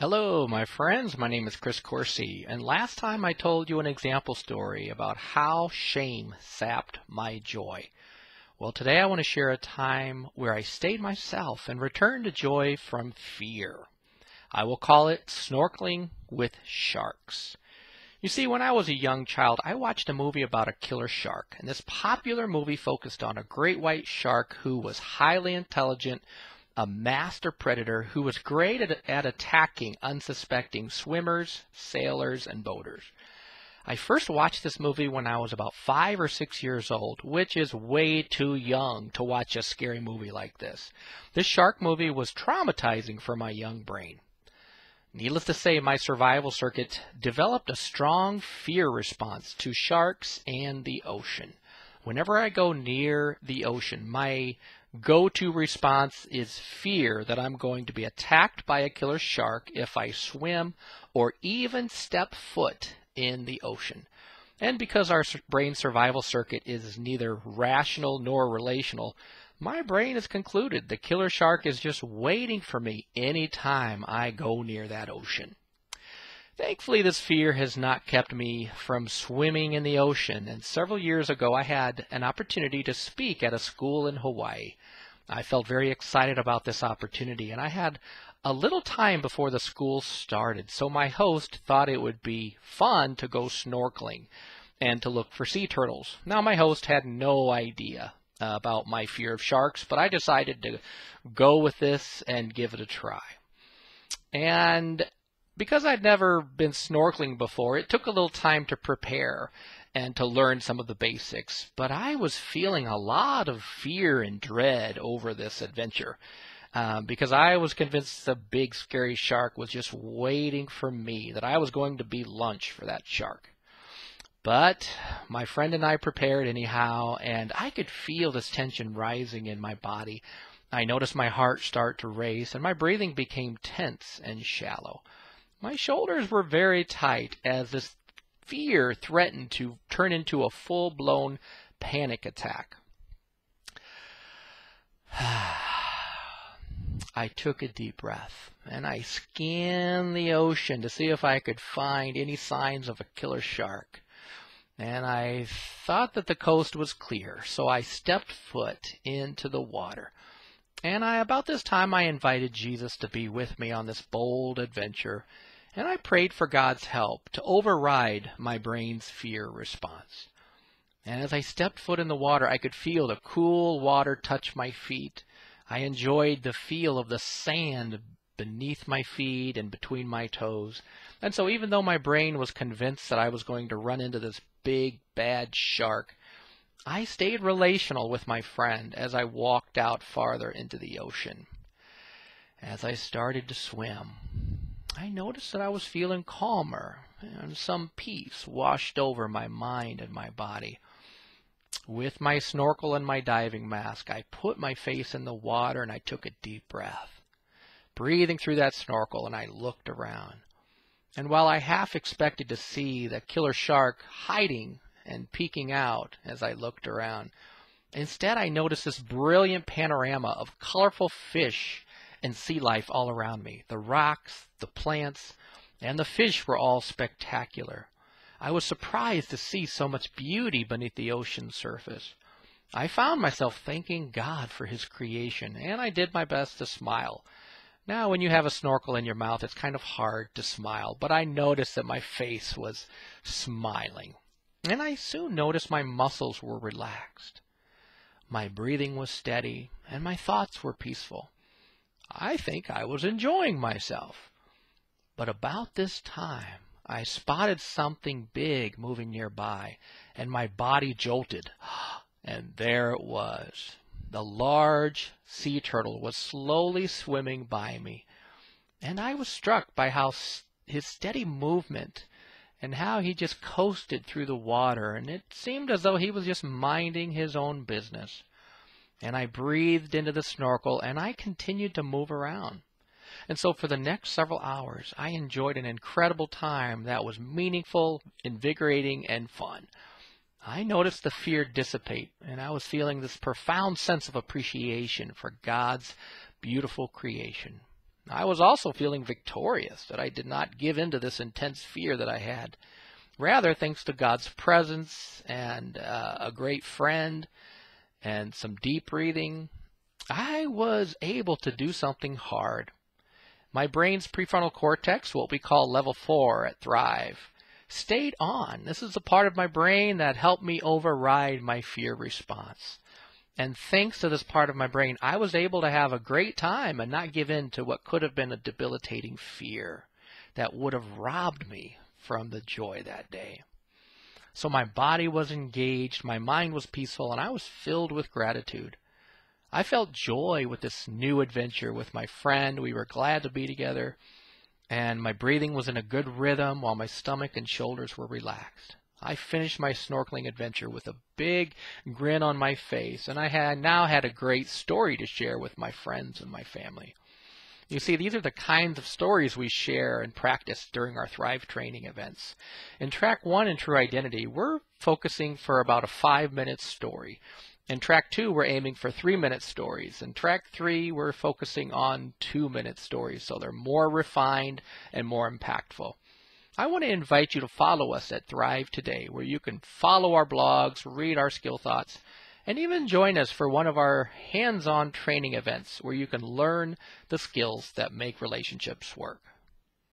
Hello, my friends. My name is Coursey, and last time I told you an example story about how shame sapped my joy. Well, today I want to share a time where I stayed myself and returned to joy from fear. I will call it snorkeling with sharks. You see, when I was a young child, I watched a movie about a killer shark, and this popular movie focused on a great white shark who was highly intelligent, a master predator who was great at attacking unsuspecting swimmers, sailors, and boaters. I first watched this movie when I was about 5 or 6 years old, which is way too young to watch a scary movie like this. This shark movie was traumatizing for my young brain. Needless to say, my survival circuit developed a strong fear response to sharks and the ocean. Whenever I go near the ocean, my go-to response is fear that I'm going to be attacked by a killer shark if I swim or even step foot in the ocean. And because our brain survival circuit is neither rational nor relational, my brain has concluded the killer shark is just waiting for me anytime I go near that ocean. Thankfully, this fear has not kept me from swimming in the ocean, and several years ago I had an opportunity to speak at a school in Hawaii. I felt very excited about this opportunity, and I had a little time before the school started, so my host thought it would be fun to go snorkeling and to look for sea turtles. Now, my host had no idea about my fear of sharks, but I decided to go with this and give it a try. And because I'd never been snorkeling before, it took a little time to prepare and to learn some of the basics. But I was feeling a lot of fear and dread over this adventure because I was convinced the big scary shark was just waiting for me, that I was going to be lunch for that shark. But my friend and I prepared anyhow, and I could feel this tension rising in my body. I noticed my heart start to race, and my breathing became tense and shallow. My shoulders were very tight as this fear threatened to turn into a full-blown panic attack. I took a deep breath, and I scanned the ocean to see if I could find any signs of a killer shark. And I thought that the coast was clear, so I stepped foot into the water. And about this time I invited Jesus to be with me on this bold adventure, and I prayed for God's help to override my brain's fear response. And as I stepped foot in the water, I could feel the cool water touch my feet. I enjoyed the feel of the sand beneath my feet and between my toes. And so even though my brain was convinced that I was going to run into this big, bad shark, I stayed relational with my friend as I walked out farther into the ocean. As I started to swim, I noticed that I was feeling calmer, and some peace washed over my mind and my body. With my snorkel and my diving mask, I put my face in the water and I took a deep breath, breathing through that snorkel, and I looked around. And while I half expected to see the killer shark hiding and peeking out as I looked around, instead I noticed this brilliant panorama of colorful fish and sea life all around me. The rocks, the plants, and the fish were all spectacular. I was surprised to see so much beauty beneath the ocean's surface. I found myself thanking God for His creation, and I did my best to smile. Now, when you have a snorkel in your mouth, it's kind of hard to smile, but I noticed that my face was smiling. And I soon noticed my muscles were relaxed. My breathing was steady, and my thoughts were peaceful. I think I was enjoying myself. But about this time, I spotted something big moving nearby, and my body jolted. And there it was. The large sea turtle was slowly swimming by me, and I was struck by how his steady movement and how he just coasted through the water, and it seemed as though he was just minding his own business. And I breathed into the snorkel, and I continued to move around. And so for the next several hours, I enjoyed an incredible time that was meaningful, invigorating, and fun. I noticed the fear dissipate, and I was feeling this profound sense of appreciation for God's beautiful creation. I was also feeling victorious that I did not give in to this intense fear that I had. Rather, thanks to God's presence and a great friend and some deep breathing, I was able to do something hard. My brain's prefrontal cortex, what we call level 4 at Thrive, stayed on. This is the part of my brain that helped me override my fear response. And thanks to this part of my brain, I was able to have a great time and not give in to what could have been a debilitating fear that would have robbed me from the joy that day. So my body was engaged, my mind was peaceful, and I was filled with gratitude. I felt joy with this new adventure with my friend. We were glad to be together, and my breathing was in a good rhythm while my stomach and shoulders were relaxed. I finished my snorkeling adventure with a big grin on my face, and I now had a great story to share with my friends and my family. You see, these are the kinds of stories we share and practice during our Thrive training events. In Track 1 in True Identity, we're focusing for about a 5-minute story. In Track 2, we're aiming for 3-minute stories. In Track 3, we're focusing on 2-minute stories, so they're more refined and more impactful. I want to invite you to follow us at THRIVEtoday, where you can follow our blogs, read our skill thoughts, and even join us for one of our hands-on training events where you can learn the skills that make relationships work.